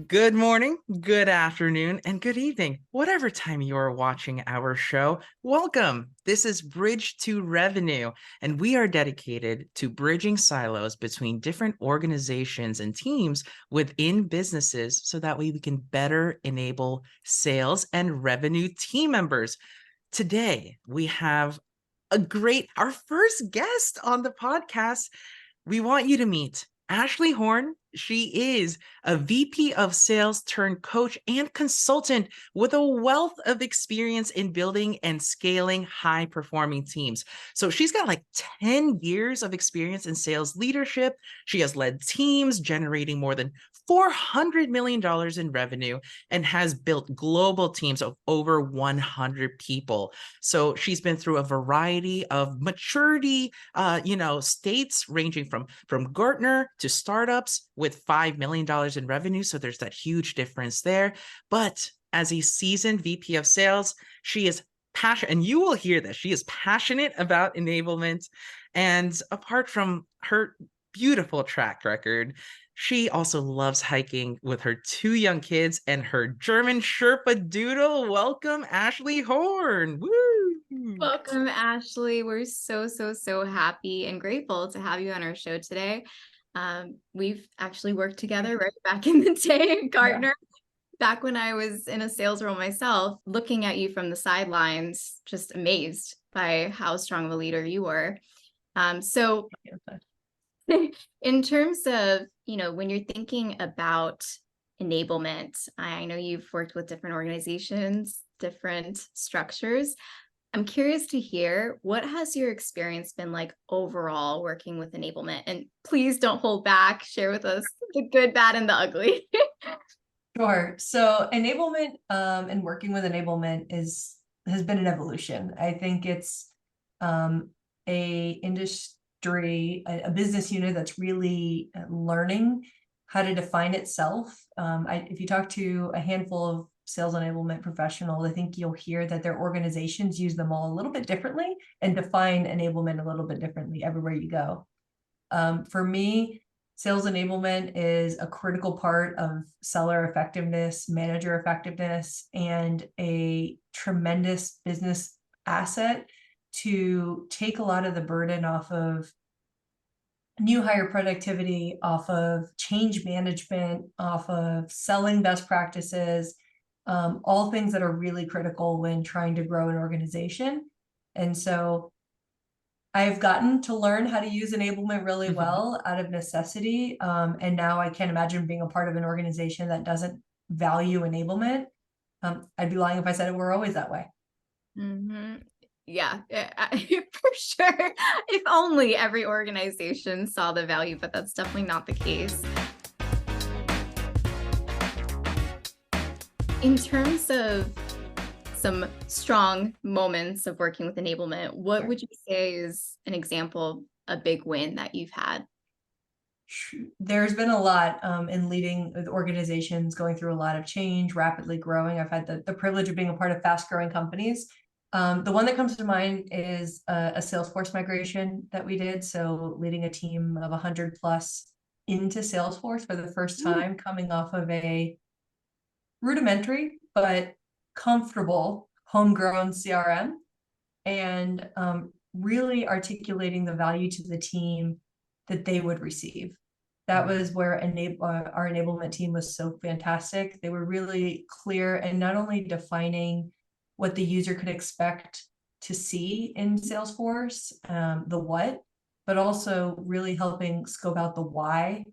Good morning, good afternoon, and good evening, whatever time you are watching our show. Welcome. This is Bridge to Revenue, and we are dedicated to bridging silos between different organizations and teams within businesses so that way we can better enable sales and revenue team members. Today, we have our first guest on the podcast. We want you to meet Ashlee Horn. She is a VP of sales turned coach and consultant with a wealth of experience in building and scaling high performing teams. So she's got like 10 years of experience in sales leadership. She has led teams generating more than $400 million in revenue and has built global teams of over 100 people. So she's been through a variety of maturity, states ranging from Gartner to startups with $5 million in revenue. So there's that huge difference there. But as a seasoned VP of sales, she is passionate, and you will hear this. She is passionate about enablement. And apart from her beautiful track record, she also loves hiking with her two young kids and her German Sherpa doodle. Welcome, Ashlee Horn. Woo! Welcome, Ashlee. We're so happy and grateful to have you on our show today. We've actually worked together right back in the day at Gartner, back when I was in a sales role myself, looking at you from the sidelines, just amazed by how strong of a leader you were. So in terms of, when you're thinking about enablement, I know you've worked with different organizations, different structures. I'm curious to hear, what has your experience been like overall working with enablement? And please don't hold back. Share with us the good, bad, and the ugly. Sure. So enablement and working with enablement has been an evolution. I think it's a industry, a business unit that's really learning how to define itself. If you talk to a handful of sales enablement professionals, I think you'll hear that their organizations use them all a little bit differently and define enablement a little bit differently everywhere you go. For me, sales enablement is a critical part of seller effectiveness, manager effectiveness, and a tremendous business asset to take a lot of the burden off of new hire productivity, off of change management, off of selling best practices, all things that are really critical when trying to grow an organization. And so I've gotten to learn how to use enablement really well out of necessity. And now I can't imagine being a part of an organization that doesn't value enablement. I'd be lying if I said it were always that way. Yeah, for sure. If only every organization saw the value, but that's definitely not the case. In terms of some strong moments of working with enablement, what would you say is an example of a big win that you've had? There's been a lot in leading organizations going through a lot of change, rapidly growing. I've had the privilege of being a part of fast growing companies. The one that comes to mind is a Salesforce migration that we did. So leading a team of 100 plus into Salesforce for the first time, coming off of a rudimentary but comfortable homegrown CRM, and really articulating the value to the team that they would receive. That was where our enablement team was so fantastic. They were really clear and not only defining what the user could expect to see in Salesforce, the what, but also really helping scope out the why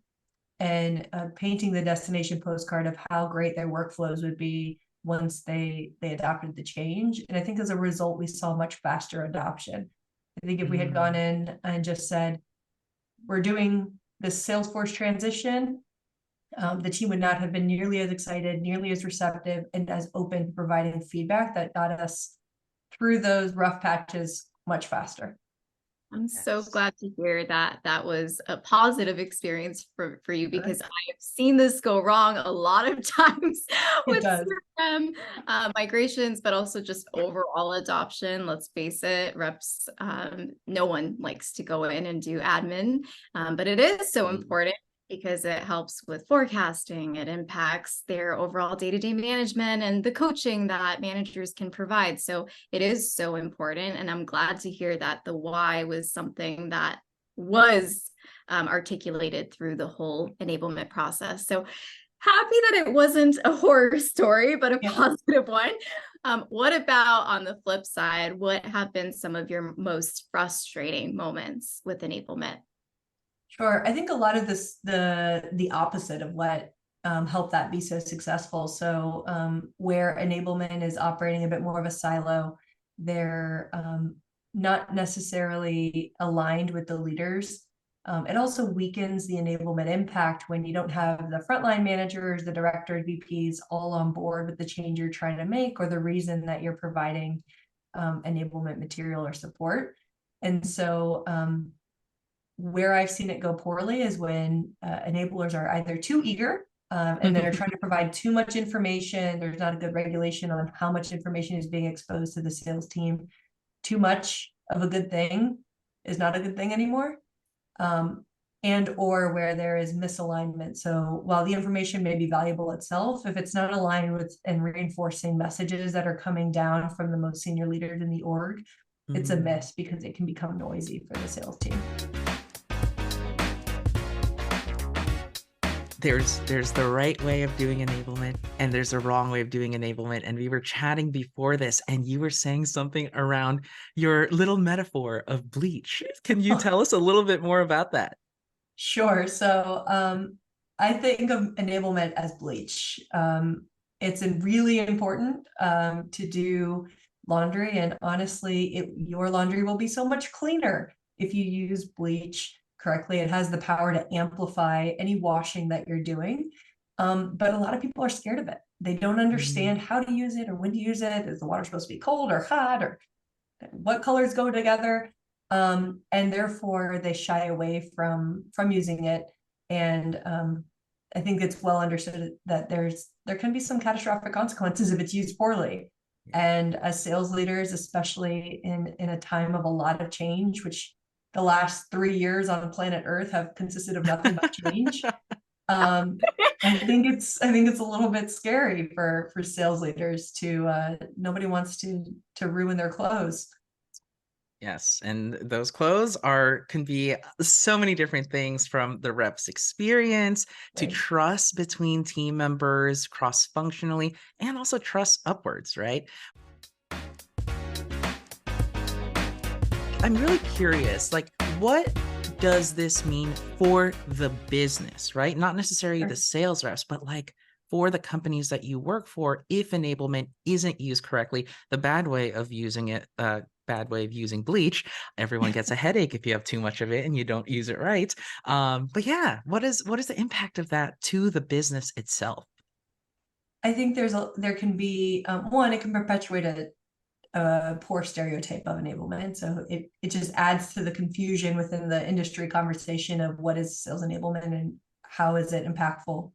and painting the destination postcard of how great their workflows would be once they adopted the change. And I think as a result, we saw much faster adoption. I think if we had gone in and just said, we're doing this Salesforce transition, the team would not have been nearly as excited, nearly as receptive, and as open to providing feedback that got us through those rough patches much faster. I'm so glad to hear that that was a positive experience for you, because I have seen this go wrong a lot of times with CRM migrations, but also just overall adoption. Let's face it, reps, no one likes to go in and do admin, but it is so important. because it helps with forecasting. It impacts their overall day-to-day management and the coaching that managers can provide. So it is so important. And I'm glad to hear that the why was something that was articulated through the whole enablement process. So happy that it wasn't a horror story, but a positive one. What about on the flip side? What have been some of your most frustrating moments with enablement? Sure. I think a lot of this, the opposite of what helped that be so successful. So where enablement is operating a bit more of a silo, they're not necessarily aligned with the leaders. It also weakens the enablement impact when you don't have the frontline managers, the directors, VPs all on board with the change you're trying to make or the reason that you're providing enablement material or support. And so where I've seen it go poorly is when enablers are either too eager and they're trying to provide too much information. There's not a good regulation on how much information is being exposed to the sales team. Too much of a good thing is not a good thing anymore. And or where there is misalignment. So while the information may be valuable itself, if it's not aligned with and reinforcing messages that are coming down from the most senior leaders in the org, it's a miss because it can become noisy for the sales team. There's the right way of doing enablement and there's a wrong way of doing enablement. And we were chatting before this and you were saying something around your little metaphor of Bleach. Can you tell us a little bit more about that? Sure. So I think of enablement as Bleach. It's really important to do laundry, and honestly, your laundry will be so much cleaner if you use Bleach correctly. It has the power to amplify any washing that you're doing. But a lot of people are scared of it. They don't understand how to use it or when to use it. Is the water supposed to be cold or hot, or what colors go together? And therefore they shy away from using it. And I think it's well understood that there can be some catastrophic consequences if it's used poorly. And as sales leaders, especially in a time of a lot of change, which the last 3 years on planet Earth have consisted of nothing but change. I think it's a little bit scary for sales leaders to nobody wants to ruin their clothes. Yes, and those clothes can be so many different things, from the rep's experience to trust between team members cross-functionally, and also trust upwards, right? I'm really curious, like, what does this mean for the business, right? Not necessarily the sales reps, but like for the companies that you work for, if enablement isn't used correctly, the bad way of using it, bad way of using Bleach, everyone gets a headache if you have too much of it and you don't use it right. But yeah, what is the impact of that to the business itself? I think there can be one, it can perpetuate a poor stereotype of enablement. So it just adds to the confusion within the industry conversation of what is sales enablement and how is it impactful.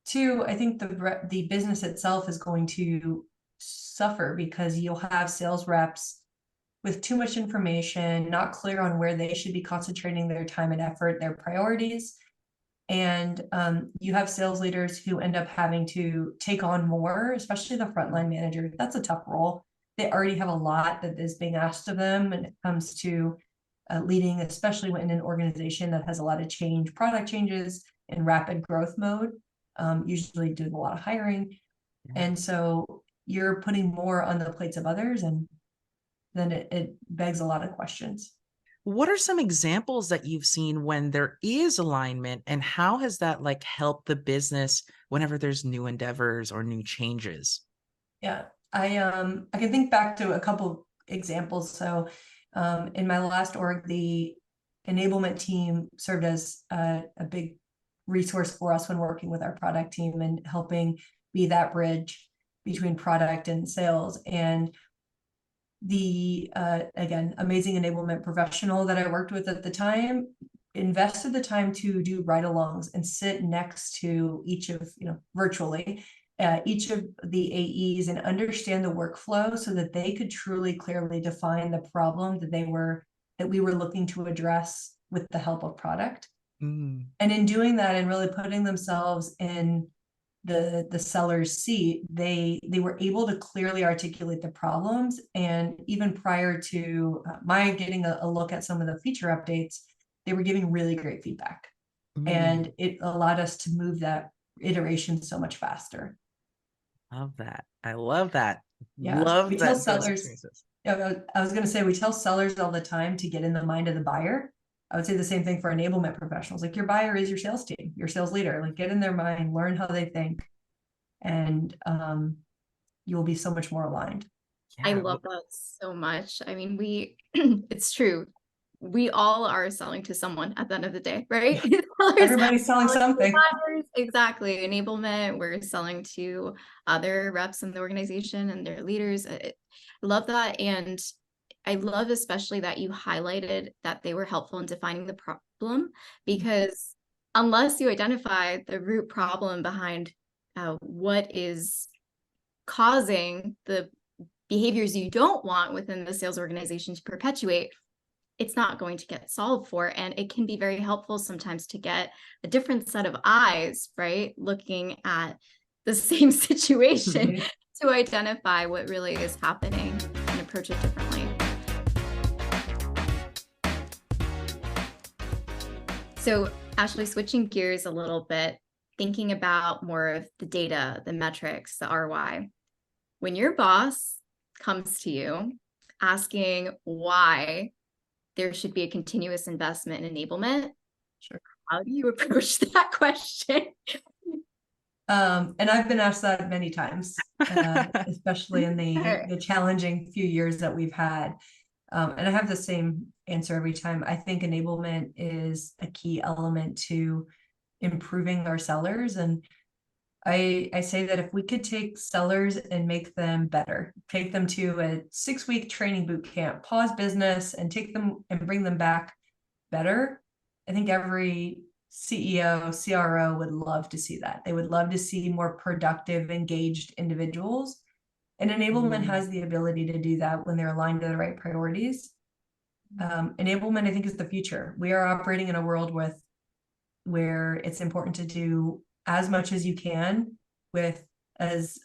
Two, I think the business itself is going to suffer because you'll have sales reps with too much information, not clear on where they should be concentrating their time and effort, their priorities. And you have sales leaders who end up having to take on more, especially the frontline manager. That's a tough role. They already have a lot that is being asked of them when it comes to leading, especially in an organization that has a lot of change, product changes in rapid growth mode, usually doing a lot of hiring. And so you're putting more on the plates of others, and then it begs a lot of questions. What are some examples that you've seen when there is alignment, and how has that like helped the business whenever there's new endeavors or new changes? Yeah, I can think back to a couple examples. So in my last org, the enablement team served as a big resource for us when working with our product team and helping be that bridge between product and sales. And the again, amazing enablement professional that I worked with at the time invested the time to do ride-alongs and sit next to each of, virtually, each of the AEs and understand the workflow so that they could truly clearly define the problem that we were looking to address with the help of product. Mm. And in doing that and really putting themselves in the seller's seat, they were able to clearly articulate the problems. And even prior to my getting a look at some of the feature updates, they were giving really great feedback. And it allowed us to move that iteration so much faster. Love that. I love that. Yeah, we Love tell that those sellers, experiences. I was going to say, we tell sellers all the time to get in the mind of the buyer. I would say the same thing for enablement professionals. Like, your buyer is your sales team, your sales leader. Like, get in their mind, learn how they think, and you will be so much more aligned. I Yeah. love that so much. I mean, it's true. We all are selling to someone at the end of the day, right? Everybody's selling something. Exactly. Enablement, we're selling to other reps in the organization and their leaders. I love that. And I love especially that you highlighted that they were helpful in defining the problem, because unless you identify the root problem behind what is causing the behaviors you don't want within the sales organization to perpetuate, it's not going to get solved for. And it can be very helpful sometimes to get a different set of eyes, right? Looking at the same situation to identify what really is happening and approach it differently. So, Ashlee, switching gears a little bit, thinking about more of the data, the metrics, the ROI. When your boss comes to you asking why there should be a continuous investment in enablement, Sure. how do you approach that question? And I've been asked that many times, especially in the challenging few years that we've had. And I have the same answer every time. I think enablement is a key element to improving our sellers. And I say that if we could take sellers and make them better, take them to a 6-week training boot camp, pause business, and take them and bring them back better, I think every CEO, CRO would love to see that. They would love to see more productive, engaged individuals. And enablement has the ability to do that when they're aligned to the right priorities. Enablement, I think, is the future. We are operating in a world where it's important to do as much as you can with as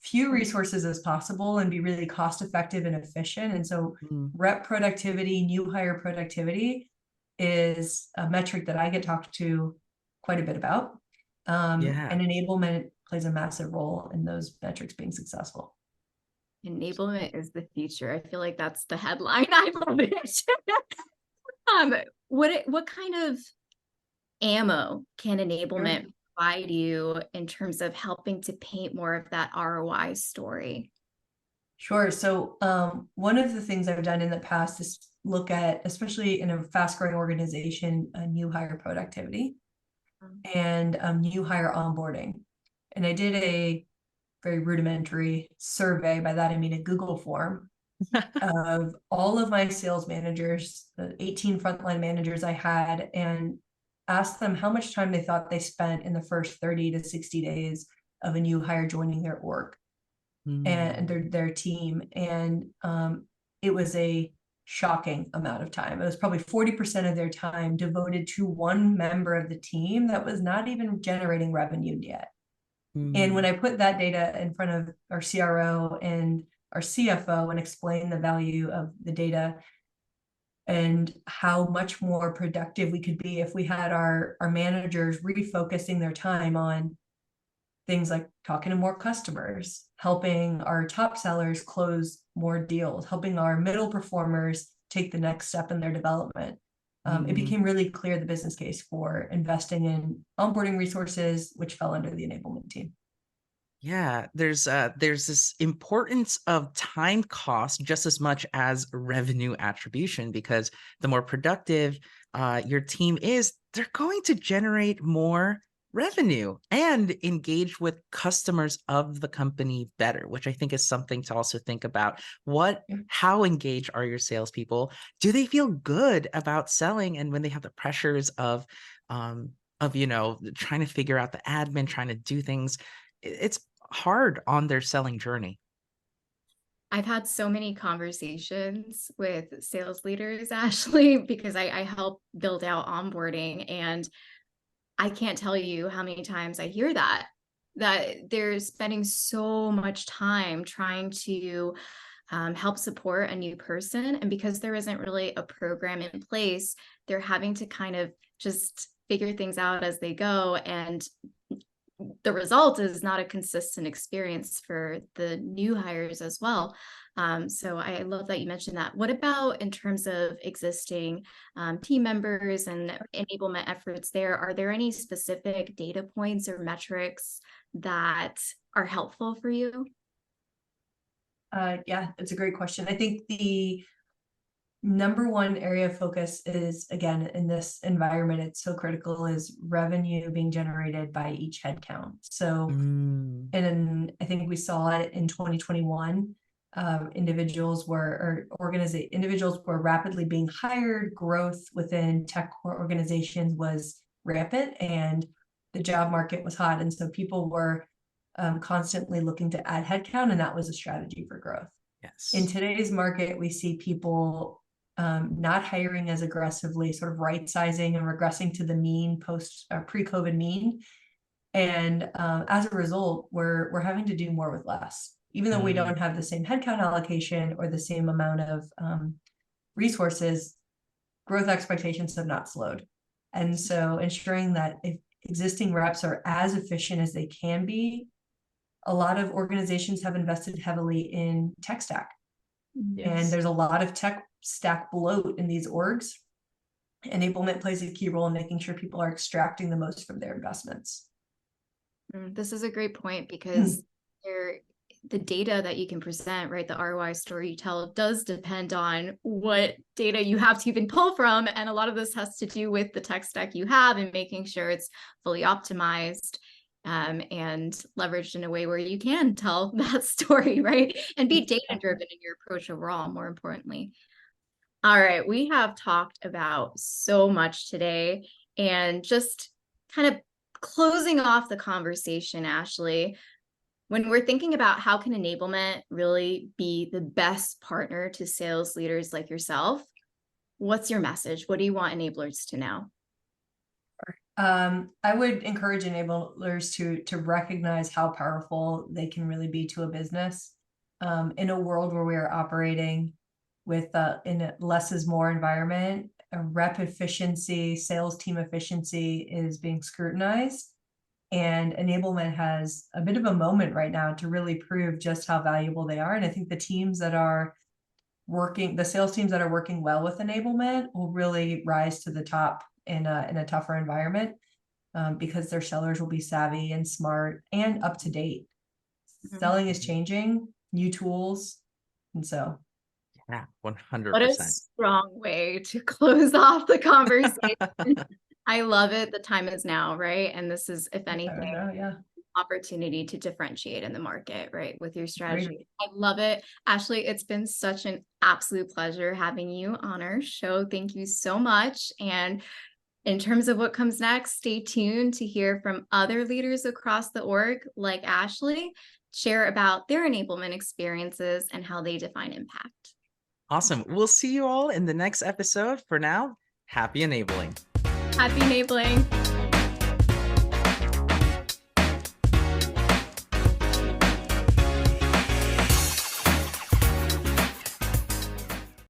few resources as possible and be really cost effective and efficient. And so rep productivity, new hire productivity is a metric that I get talked to quite a bit about. And enablement plays a massive role in those metrics being successful. Enablement is the future. I feel like that's the headline. I love it. What kind of ammo can enablement provide you in terms of helping to paint more of that ROI story? Sure. So one of the things I've done in the past is look at, especially in a fast growing organization, new hire productivity and new hire onboarding. And I did a very rudimentary survey. By that, I mean a Google form of all of my sales managers, the 18 frontline managers I had, and asked them how much time they thought they spent in the first 30 to 60 days of a new hire joining their org and their team. And it was a shocking amount of time. It was probably 40% of their time devoted to one member of the team that was not even generating revenue yet. And when I put that data in front of our CRO and our CFO and explained the value of the data and how much more productive we could be if we had our managers refocusing their time on things like talking to more customers, helping our top sellers close more deals, helping our middle performers take the next step in their development. It became really clear the business case for investing in onboarding resources, which fell under the enablement team. Yeah, there's this importance of time cost just as much as revenue attribution, because the more productive your team is, they're going to generate more revenue and engage with customers of the company better, which I think is something to also think about. How engaged are your salespeople? Do they feel good about selling? And when they have the pressures of trying to figure out the admin, trying to do things, it's hard on their selling journey. I've had so many conversations with sales leaders, Ashlee, because I help build out onboarding, and I can't tell you how many times I hear that they're spending so much time trying to help support a new person. And because there isn't really a program in place, they're having to kind of just figure things out as they go. And the result is not a consistent experience for the new hires as well. So I love that you mentioned that. What about in terms of existing team members and enablement efforts there? Are there any specific data points or metrics that are helpful for you? Yeah, it's a great question. I think the number one area of focus is, again, in this environment, it's so critical, is revenue being generated by each headcount. So, and I think we saw it in 2021. Individuals were rapidly being hired. Growth within tech organizations was rampant, and the job market was hot, and so people were constantly looking to add headcount, and that was a strategy for growth. Yes. In today's market, we see people not hiring as aggressively, sort of right sizing and regressing to the mean pre-COVID mean. And as a result, we're having to do more with less, even though we don't have the same headcount allocation or the same amount of resources. Growth expectations have not slowed. And so ensuring that if existing reps are as efficient as they can be, a lot of organizations have invested heavily in tech stack. Yes. And there's a lot of tech stack bloat in these orgs. Enablement plays a key role in making sure people are extracting the most from their investments. This is a great point, because the data that you can present, right, the ROI story you tell, does depend on what data you have to even pull from. And a lot of this has to do with the tech stack you have and making sure it's fully optimized and leveraged in a way where you can tell that story, right? And be data-driven in your approach overall, more importantly. All right, we have talked about so much today, and just kind of closing off the conversation, Ashlee, when we're thinking about how can enablement really be the best partner to sales leaders like yourself, what's your message? What do you want enablers to know? I would encourage enablers to recognize how powerful they can really be to a business. In a world where we are operating with in a less is more environment, rep efficiency, sales team efficiency is being scrutinized. And enablement has a bit of a moment right now to really prove just how valuable they are. And I think the teams that are the sales teams that are working well with enablement will really rise to the top in a tougher environment, because their sellers will be savvy and smart and up to date. Selling is changing, new tools, and so. Yeah, 100%. What a strong way to close off the conversation. I love it. The time is now, right? And this is, if anything, opportunity to differentiate in the market, right, with your strategy. Great. I love it. Ashlee, it's been such an absolute pleasure having you on our show. Thank you so much. And in terms of what comes next, stay tuned to hear from other leaders across the org like Ashlee share about their enablement experiences and how they define impact. Awesome. We'll see you all in the next episode. For now, happy enabling. Happy enabling.